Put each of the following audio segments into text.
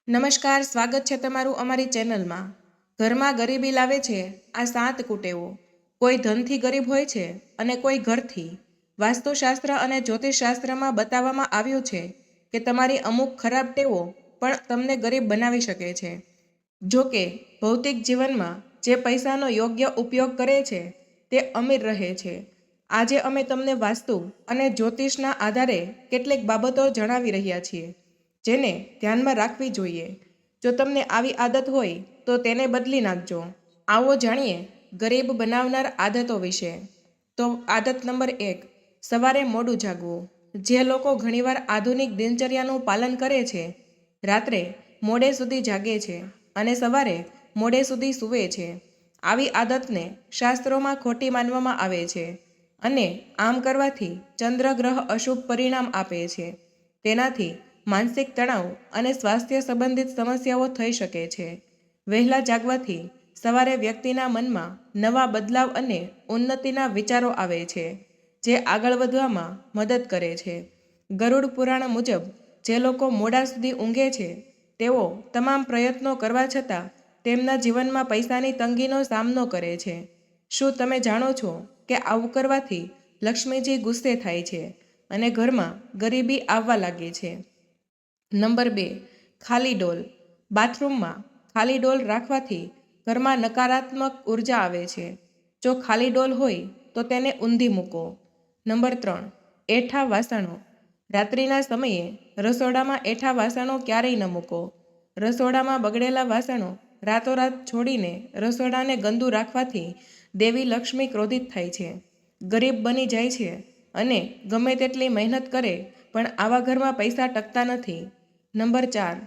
નમસ્કાર, સ્વાગત છે તમારું અમારી ચેનલમાં। ઘરમાં ગરીબી લાવે છે આ 7 કુટેવો। કોઈ ધનથી ગરીબ હોય છે અને કોઈ ઘરથી। વાસ્તુશાસ્ત્ર અને જ્યોતિષશાસ્ત્રમાં બતાવવામાં આવ્યું છે કે તમારી અમુક ખરાબ ટેવો પણ તમને ગરીબ બનાવી શકે છે। જો કે ભૌતિક જીવનમાં જે પૈસાનો યોગ્ય ઉપયોગ કરે છે તે અમીર રહે છે। આજે અમે તમને વાસ્તુ અને જ્યોતિષના આધારે કેટલીક બાબતો જણાવી રહ્યા છીએ જેને ધ્યાનમાં રાખવી જોઈએ। જો તમને આવી આદત હોય તો તેને બદલી નાખજો। આવો જાણીએ ગરીબ બનાવનાર આદતો વિશે। તો આદત નંબર 1, સવારે મોડું જાગવું। જે લોકો ઘણીવાર આધુનિક દિનચર્યાનું પાલન કરે છે, રાત્રે મોડે સુધી જાગે છે અને સવારે મોડે સુધી સૂવે છે, આવી આદતને શાસ્ત્રોમાં ખોટી માનવામાં આવે છે અને આમ કરવાથી ચંદ્રગ્રહ અશુભ પરિણામ આપે છે। તેનાથી માનસિક તણાવ અને સ્વાસ્થ્ય સંબંધિત સમસ્યાઓ થઈ શકે છે। વહેલા જાગવાથી સવારે વ્યક્તિના મનમાં નવા બદલાવ અને ઉન્નતિના વિચારો આવે છે, જે આગળ વધવામાં મદદ કરે છે। ગરુડ પુરાણ મુજબ જે લોકો મોડા સુધી ઊંઘે છે તેઓ તમામ પ્રયત્નો કરવા છતાં તેમના જીવનમાં પૈસાની તંગીનો સામનો કરે છે। શું તમે જાણો છો કે આવું કરવાથી લક્ષ્મીજી ગુસ્સે થાય છે અને ઘરમાં ગરીબી આવવા લાગે છે? નંબર 2, ખાલી ડોલ। બાથરૂમમાં ખાલી ડોલ રાખવાથી ઘરમાં નકારાત્મક ઉર્જા આવે છે। જો ખાલી ડોલ હોય તો તેને ઊંધી મૂકો। નંબર 3, એઠા વાસણો। રાત્રિના સમયે રસોડામાં એઠા વાસણો ક્યારેય ન મૂકો। રસોડામાં બગડેલા વાસણો રાતોરાત છોડીને રસોડાને ગંદુ રાખવાથી દેવી લક્ષ્મી ક્રોધિત થાય છે, ગરીબ બની જાય છે અને ગમે તેટલી મહેનત કરે પણ આવા ઘરમાં પૈસા ટકતા નથી। નંબર 4,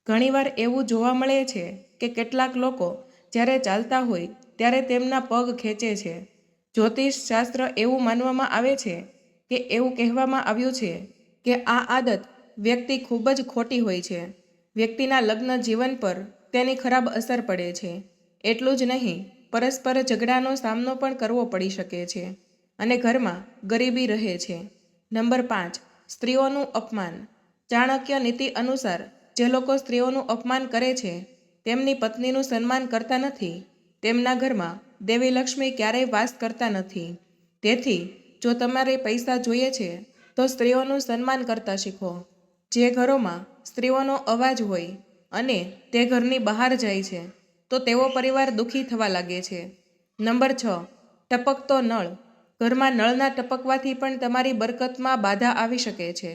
ઘણીવાર એવું જોવા મળે છે કે કેટલાક લોકો જ્યારે ચાલતા હોય ત્યારે તેમના પગ ખેંચે છે। જ્યોતિષ શાસ્ત્ર એવું માનવામાં આવે છે કે એવું કહેવામાં આવ્યું છે કે આ આદત વ્યક્તિ ખૂબ જ ખોટી હોય છે। વ્યક્તિના લગ્ન જીવન પર તેની ખરાબ અસર પડે છે। એટલું જ નહીં, પરસ્પર ઝઘડાનો સામનો પણ કરવો પડી શકે છે અને ઘરમાં ગરીબી રહે છે। નંબર 5, સ્ત્રીઓનું અપમાન। ચાણક્ય નીતિ અનુસાર જે લોકો સ્ત્રીઓનું અપમાન કરે છે, તેમની પત્નીનું સન્માન કરતા નથી, તેમના ઘરમાં દેવી લક્ષ્મી ક્યારેય વાસ કરતા નથી। તેથી જો તમારે પૈસા જોઈએ છે તો સ્ત્રીઓનું સન્માન કરતા શીખો। જે ઘરોમાં સ્ત્રીઓનો અવાજ હોય અને તે ઘરની બહાર જાય છે તો તેવો પરિવાર દુઃખી થવા લાગે છે। નંબર 6, ટપકતો નળ। ઘરમાં નળના ટપકવાથી પણ તમારી બરકતમાં બાધા આવી શકે છે।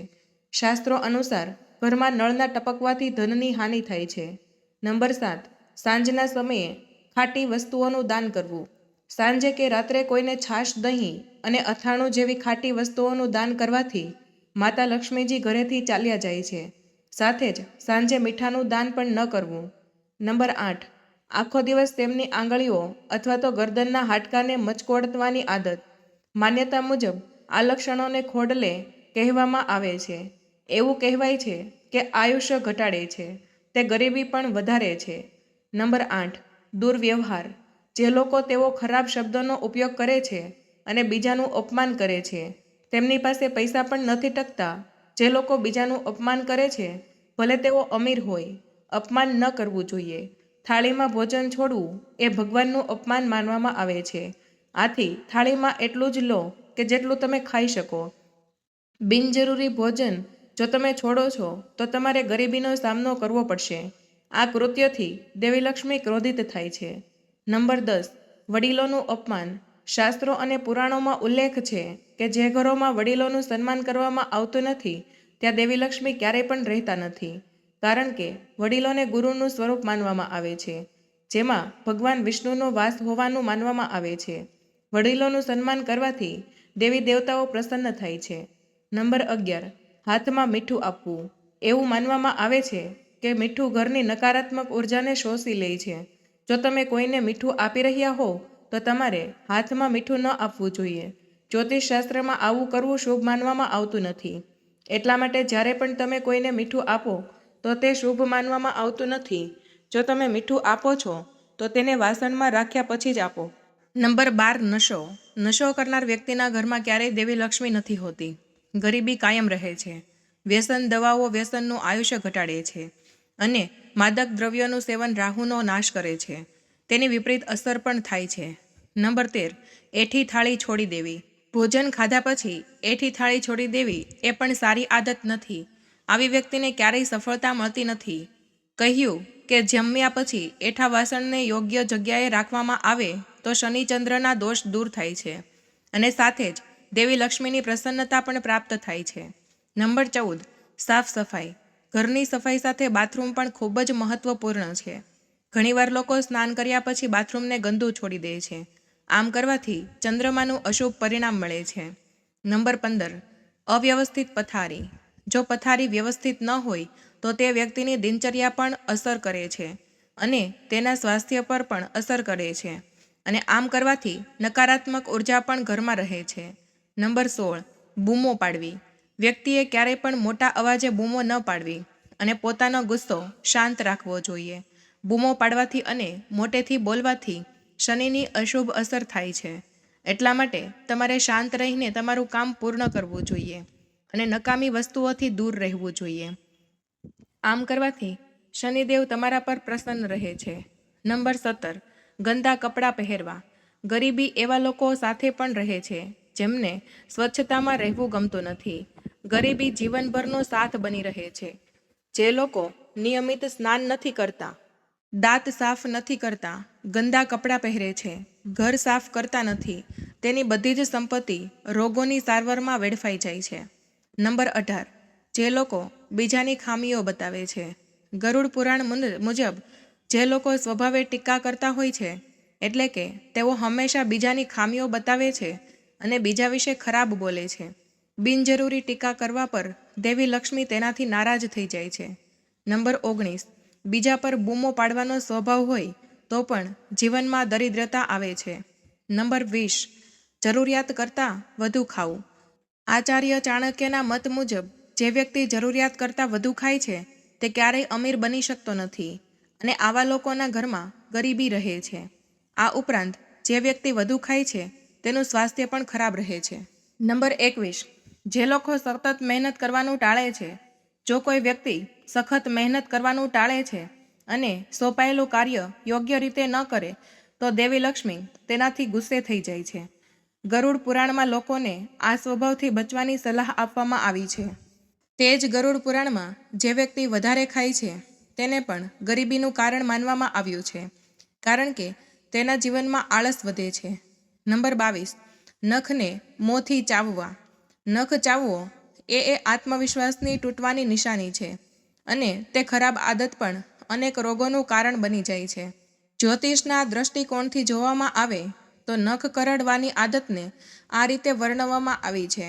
શાસ્ત્રો અનુસાર ઘરમાં નળના ટપકવાથી ધનની હાનિ થાય છે। નંબર 7, સાંજના સમયે ખાટી વસ્તુઓનું દાન કરવું। સાંજે કે રાત્રે કોઈને છાશ, દહીં અને અથાણું જેવી ખાટી વસ્તુઓનું દાન કરવાથી માતા લક્ષ્મીજી ઘરેથી ચાલ્યા જાય છે। સાથે જ સાંજે મીઠાનું દાન પણ ન કરવું। નંબર 8, આખો દિવસ તેમની આંગળીઓ અથવા તો ગરદનના હાડકાને મચકોડવાની આદત। માન્યતા મુજબ આ લક્ષણોને ખોડલે કહેવામાં આવે છે। એવું કહેવાય છે કે આયુષ્ય ઘટાડે છે, તે ગરીબી પણ વધારે છે। નંબર 8, દુર્વ્યવહાર। જે લોકો તેઓ ખરાબ શબ્દોનો ઉપયોગ કરે છે અને બીજાનું અપમાન કરે છે, તેમની પાસે પૈસા પણ નથી ટકતા। જે લોકો બીજાનું અપમાન કરે છે, ભલે તેઓ અમીર હોય, અપમાન ન કરવું જોઈએ। થાળીમાં ભોજન છોડવું એ ભગવાનનું અપમાન માનવામાં આવે છે। આથી થાળીમાં એટલું જ લો કે જેટલું તમે ખાઈ શકો। બિનજરૂરી ભોજન જો તમે છોડો છો તો તમારે ગરીબીનો સામનો કરવો પડશે। આ કૃત્યથી દેવી લક્ષ્મી ક્રોધિત થાય છે। નંબર 10, વડીલોનું અપમાન। શાસ્ત્રો અને પુરાણોમાં ઉલ્લેખ છે કે જે ઘરોમાં વડીલોનું સન્માન કરવામાં આવતું નથી ત્યાં દેવી લક્ષ્મી ક્યારેય પણ રહેતા નથી, કારણ કે વડીલોને ગુરુનું સ્વરૂપ માનવામાં આવે છે, જેમાં ભગવાન વિષ્ણુનો વાસ હોવાનું માનવામાં આવે છે। વડીલોનું સન્માન કરવાથી દેવી દેવતાઓ પ્રસન્ન થાય છે। નંબર 11, હાથમાં મીઠું આપવું। એવું માનવામાં આવે છે કે મીઠું ઘરની નકારાત્મક ઉર્જાને શોષી લે છે। જો તમે કોઈને મીઠું આપી રહ્યા હો તો તમારે હાથમાં મીઠું ન આપવું જોઈએ। જ્યોતિષશાસ્ત્રમાં આવું કરવું શુભ માનવામાં આવતું નથી, એટલા માટે જ્યારે પણ તમે કોઈને મીઠું આપો તો તે શુભ માનવામાં આવતું નથી। જો તમે મીઠું આપો છો તો તેને વાસણમાં રાખ્યા પછી જ આપો। નંબર 12, નશો। નશો કરનાર વ્યક્તિના ઘરમાં ક્યારેય દેવી લક્ષ્મી નથી હોતી, ગરીબી કાયમ રહે છે। વ્યસન દવાઓ વ્યસનનું આયુષ્ય ઘટાડે છે અને માદક દ્રવ્યોનું સેવન રાહુનો નાશ કરે છે. તેની વિપરીત અસર પણ થાય છે. નંબર 13, એઠી થાળી છોડી દેવી. ભોજન ખાધા પછી એઠી થાળી છોડી દેવી એ પણ સારી આદત નથી. આવી વ્યક્તિને ક્યારેય સફળતા મળતી નથી. કહ્યું કે જમ્યા પછી એઠા વાસણને યોગ્ય જગ્યાએ રાખવામાં આવે તો શનિ ચંદ્રના દોષ દૂર થાય છે અને સાથે જ દેવી લક્ષ્મીની પ્રસન્નતા પણ પ્રાપ્ત થાય છે. નંબર 14, સાફ સફાઈ. ઘરની સફાઈ સાથે બાથરૂમ પણ ખૂબ જ મહત્વપૂર્ણ છે. ઘણીવાર લોકો સ્નાન કર્યા પછી બાથરૂમને ગંદુ છોડી દે છે. આમ કરવાથી ચંદ્રમાનું અશુભ પરિણામ મળે છે. નંબર 15, અવ્યવસ્થિત પથારી. જો પથારી વ્યવસ્થિત ન હોય તો તે વ્યક્તિની દિનચર્યા પણ અસર કરે છે અને તેના સ્વાસ્થ્ય પર પણ અસર કરે છે અને આમ કરવાથી નકારાત્મક ઉર્જા પણ ઘરમાં રહે છે. નંબર 16, બૂમો પાડવી. વ્યક્તિએ ક્યારેય પણ મોટા અવાજે બૂમો ન પાડવી અને પોતાનો ગુસ્સો શાંત રાખવો જોઈએ. બૂમો પાડવાથી અને મોટેથી બોલવાથી શનિની અશુભ અસર થાય છે. એટલા માટે તમારે શાંત રહીને તમારું કામ પૂર્ણ કરવું જોઈએ અને નકામી વસ્તુઓથી દૂર રહેવું જોઈએ. આમ કરવાથી શનિદેવ તમારા પર પ્રસન્ન રહે છે. નંબર 17, ગંદા કપડાં પહેરવા. ગરીબી એવા લોકો સાથે પણ રહે છે જેમને સ્વચ્છતામાં રહેવું ગમતું નથી. ગરીબી જીવનભરનો સાથ બની રહે છે. જે લોકો નિયમિત સ્નાન નથી કરતા, દાંત સાફ નથી કરતા, ગંદા કપડાં પહેરે છે, ઘર સાફ કરતા નથી, તેની બધી જ સંપત્તિ રોગોની સારવારમાં વેડફાઈ જાય છે. નંબર 18, જે લોકો બીજાની ખામીઓ બતાવે છે. ગરુડ પુરાણ મુજબ જે લોકો સ્વભાવે ટીકા કરતા હોય છે, એટલે કે તેઓ હંમેશા બીજાની ખામીઓ બતાવે છે અને બીજા વિશે ખરાબ બોલે છે. બિનજરૂરી ટીકા કરવા પર દેવી લક્ષ્મી તેનાથી નારાજ થઈ જાય છે. નંબર 19, બીજા પર બૂમો પાડવાનો સ્વભાવ હોય તો પણ જીવનમાં દરિદ્રતા આવે છે. નંબર 20, જરૂરિયાત કરતાં વધુ ખાવું. આચાર્ય ચાણક્યના મત મુજબ જે વ્યક્તિ જરૂરિયાત કરતાં વધુ ખાય છે તે ક્યારેય અમીર બની શકતો નથી અને આવા લોકોના ઘરમાં ગરીબી રહે છે. આ ઉપરાંત જે વ્યક્તિ વધુ ખાય છે તેનું સ્વાસ્થ્ય પણ ખરાબ રહે છે. નંબર 21, જે લોકો સતત મહેનત કરવાનું ટાળે છે. જો કોઈ વ્યક્તિ સખત મહેનત કરવાનું ટાળે છે અને સોંપાયેલું કાર્ય યોગ્ય રીતે ન કરે તો દેવી લક્ષ્મી તેનાથી ગુસ્સે થઈ જાય છે. ગરુડ પુરાણમાં લોકોને આ સ્વભાવથી બચવાની સલાહ આપવામાં આવી છે. તે જ ગરુડ પુરાણમાં જે વ્યક્તિ વધારે ખાય છે તેને પણ ગરીબીનું કારણ માનવામાં આવ્યું છે, કારણ કે તેના જીવનમાં આળસ વધે છે. નંબર 22, નખને મોંથી ચાવવા. નખ ચાવવો એ આત્મવિશ્વાસની તૂટવાની નિશાની છે અને તે ખરાબ આદત પણ અનેક રોગોનું કારણ બની જાય છે. જ્યોતિષના દ્રષ્ટિકોણથી જોવામાં આવે તો નખ કરડવાની આદતને આ રીતે વર્ણવવામાં આવી છે.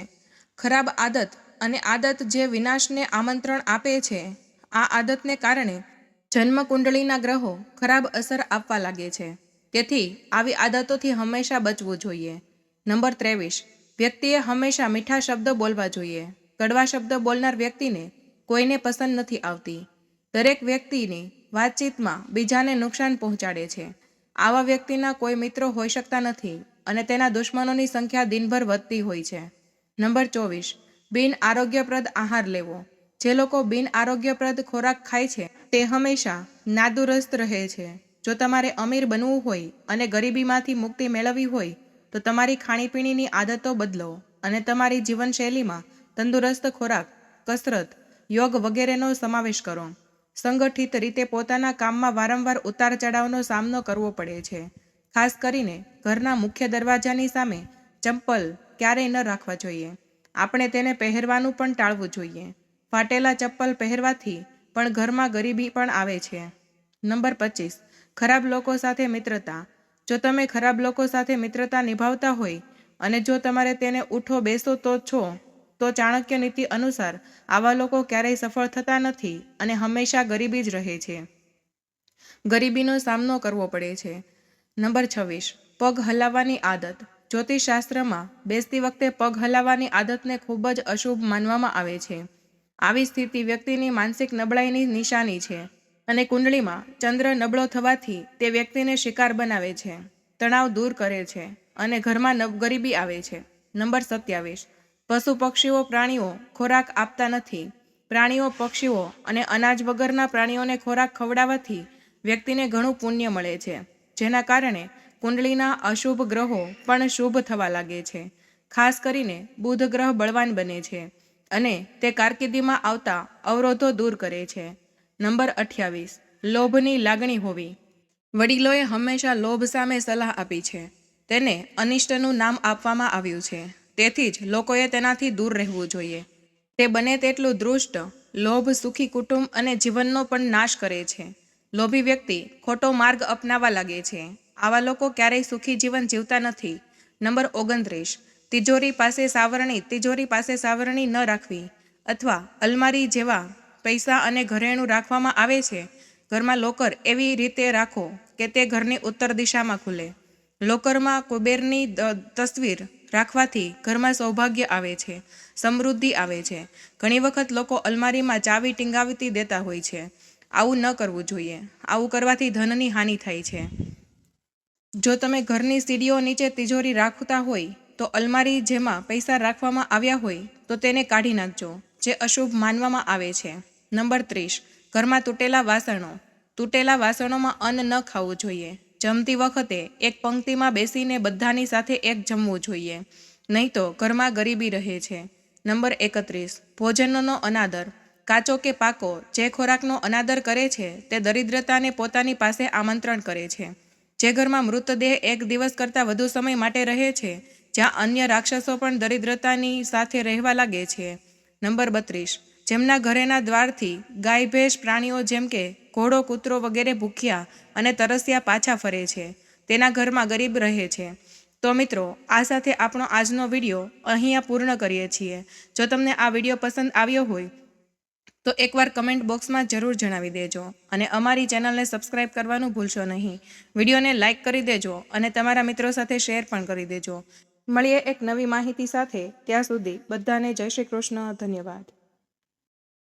ખરાબ આદત અને આદત જે વિનાશને આમંત્રણ આપે છે. આ આદતને કારણે જન્મકુંડળીના ગ્રહો ખરાબ અસર આપવા લાગે છે. તેથી આવી આદતોથી હંમેશા બચવું જોઈએ. નંબર 23, વ્યક્તિએ હંમેશા મીઠા શબ્દ બોલવા જોઈએ. કડવા શબ્દ બોલનાર વ્યક્તિને કોઈને પસંદ નથી આવતી. દરેક વ્યક્તિની વાતચીતમાં બીજાને નુકસાન પહોંચાડે છે. આવા વ્યક્તિના કોઈ મિત્રો હોઈ શકતા નથી અને તેના દુશ્મનોની સંખ્યા દિનભર વધતી હોય છે. નંબર 24, બિન આરોગ્યપ્રદ આહાર લેવો. જે લોકો બિન આરોગ્યપ્રદ ખોરાક ખાય છે તે હંમેશા નાદુરસ્ત રહે છે. જો તમારે અમીર બનવું હોય અને ગરીબીમાંથી મુક્તિ મેળવવી હોય તો તમારી ખાણીપીણીની આદતો બદલો અને તમારી જીવનશૈલીમાં તંદુરસ્ત ખોરાક, કસરત, યોગ વગેરેનો સમાવેશ કરો. સંગઠિત રીતે પોતાના કામમાં વારંવાર ઉતાર ચઢાવનો સામનો કરવો પડે છે. ખાસ કરીને ઘરના મુખ્ય દરવાજાની સામે ચંપલ ક્યારેય ન રાખવા જોઈએ. આપણે તેને પહેરવાનું પણ ટાળવું જોઈએ. ફાટેલા ચપ્પલ પહેરવાથી પણ ઘરમાં ગરીબી પણ આવે છે. નંબર 25, ખરાબ લોકો સાથે મિત્રતા. જો તમે ખરાબ લોકો સાથે મિત્રતા નિભાવતા હોય અને જો તમારે તેને ઉઠો બેસો તો છો તો ચાણક્ય નીતિ અનુસાર આવા લોકો ક્યારેય સફળ થતા નથી અને હંમેશા ગરીબી જ રહે છે. ગરીબીનો સામનો કરવો પડે છે. નંબર 26, પગ હલાવવાની આદત. જ્યોતિષશાસ્ત્રમાં બેસતી વખતે પગ હલાવવાની આદતને ખૂબ જ અશુભ માનવામાં આવે છે. આવી સ્થિતિ વ્યક્તિની માનસિક નબળાઈની નિશાની છે અને કુંડળીમાં ચંદ્ર નબળો થવાથી તે વ્યક્તિને શિકાર બનાવે છે, તણાવ દૂર કરે છે અને ઘરમાં ગરીબી આવે છે. નંબર 27, પશુ પક્ષીઓ પ્રાણીઓ ખોરાક આપતા નથી. પ્રાણીઓ, પક્ષીઓ અને અનાજ વગરના પ્રાણીઓને ખોરાક ખવડાવવાથી વ્યક્તિને ઘણું પુણ્ય મળે છે, જેના કારણે કુંડળીના અશુભ ગ્રહો પણ શુભ થવા લાગે છે. ખાસ કરીને બુધ ગ્રહ બળવાન બને છે અને તે કારકિર્દીમાં આવતા અવરોધો દૂર કરે છે. નંબર 28, લોભની લાગણી હોવી. વડીલોએ હંમેશા લોભ સામે સલાહ આપી છે. તેને અનિષ્ટનું નામ આપવામાં આવ્યું છે. તેથી જ લોકોએ તેનાથી દૂર રહેવું જોઈએ. તે બને તેટલું દુષ્ટ. લોભ સુખી કુટુંબ અને જીવનનો પણ નાશ કરે છે. લોભી વ્યક્તિ ખોટો માર્ગ અપનાવવા લાગે છે. આવા લોકો ક્યારેય સુખી જીવન જીવતા નથી. નંબર 29, તિજોરી પાસે સાવરણી ન રાખવી અથવા અલમારી જેવા પૈસા અને ઘરેણું રાખવામાં આવે છે. ઘરમાં લોકર એવી રીતે રાખો કે તે ઘરની ઉત્તર દિશામાં ખુલે. લોકરમાં કુબેરની તસવીર રાખવાથી ઘરમાં સૌભાગ્ય આવે છે, સમૃદ્ધિ આવે છે. ઘણી વખત લોકો અલમારીમાં ચાવી ટીંગાવી દેતા હોય છે. આવું ન કરવું જોઈએ. આવું કરવાથી ધનની હાનિ થાય છે. જો તમે ઘરની સીડીઓ નીચે તિજોરી રાખતા હોય તો અલમારી જેમાં પૈસા રાખવામાં આવ્યા હોય તો તેને કાઢી નાખજો, જે અશુભ માનવામાં આવે છે. નંબર 30, ઘરમાં તૂટેલા વાસણો. તૂટેલા વાસણોમાં અન્ન ન ખાવું જોઈએ. જમતી વખતે એક પંક્તિમાં બેસીને બધાની સાથે એક જમવું જોઈએ, નહીં તો ઘરમાં ગરીબી રહે છે. નંબર 31, ભોજનનો અનાદર. કાચો કે પાકો જે ખોરાકનો અનાદર કરે છે તે દરિદ્રતાને પોતાની પાસે આમંત્રણ કરે છે. જે ઘરમાં મૃતદેહ એક દિવસ કરતાં વધુ સમય માટે રહે છે, જ્યાં અન્ય રાક્ષસો પણ દરિદ્રતાની સાથે રહેવા લાગે છે. નંબર 32, જેમના ઘરેના દ્વારથી ગાય ભેંસ પ્રાણીઓ જેમ કે ઘોડો, કૂતરો વગેરે ભૂખ્યા અને તરસ્યા પાછા ફરે છે, તેના ઘરમાં ગરીબ રહે છે. તો મિત્રો, આ સાથે આપણો આજનો વિડીયો અહીંયા પૂર્ણ કરીએ છીએ. જો તમને આ વિડીયો પસંદ આવ્યો હોય તો એકવાર કમેન્ટ બોક્સમાં જરૂર જણાવી દેજો અને અમારી ચેનલને સબસ્ક્રાઈબ કરવાનું ભૂલશો નહીં. વિડીયોને લાઇક કરી દેજો અને તમારા મિત્રો સાથે શેર પણ કરી દેજો. મળીએ એક નવી માહિતી સાથે. ત્યાં સુધી બધાને જય શ્રી કૃષ્ણ. ધન્યવાદ.